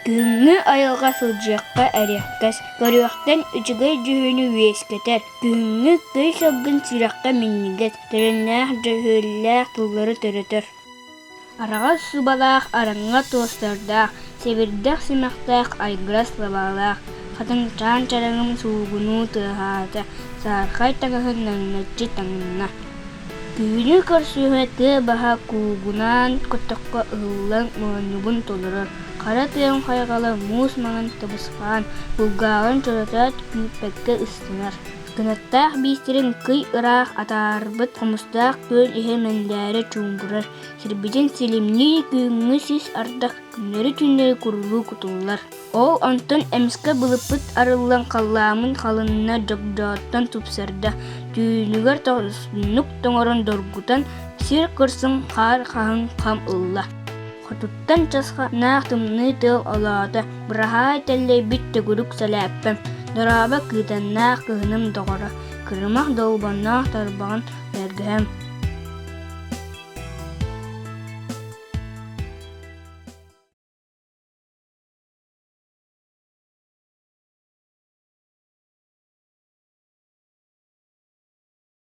Күңү айылға сылжыққа әреккәс, көріқтен үчігай жүхіні вескетер. Күңү күй шылгын сираққа миннігет, түріннәқ жүхілләқ тұллары түрітір. Араға субалақ, араңға туыстардақ, себірдәқ симақтақ, айгырас лабалақ. Қатын чан чараңым суғыну тұғаты, сарқай тағығын нәңнәтчі таңына. Күні көрсүйі ты баға куғынан көттіққа ұғылан мұғаныбын толырыр. Қара тыйым қайғалы мұз маңын табысқан, бұлғағын чөретат күйіппәкке ұстынар. Гынаттақ бейстерін күй ұрақ атарбыт қомыстақ көл ihe мәндәрі чуңбырыр. Сірбеден селемней күйіңі сіз ардақ күнлері түнлері күрілу күтулар. Ол онтын әміскі бұлыпыт арылан қалламын қалынына жоғдаттан тұпсарда. Түйінігер тоғысынық тоңырын доргутан сир кырсын қар қағын қам ұлла. Хотуттан часқа нақтымны тыл олады. Бұрағай тәлі бітті күрік сәләппім. Дораба кытаннақ кыһыным доғора. Кырымақ долбаннақ тарбағын бәргәм.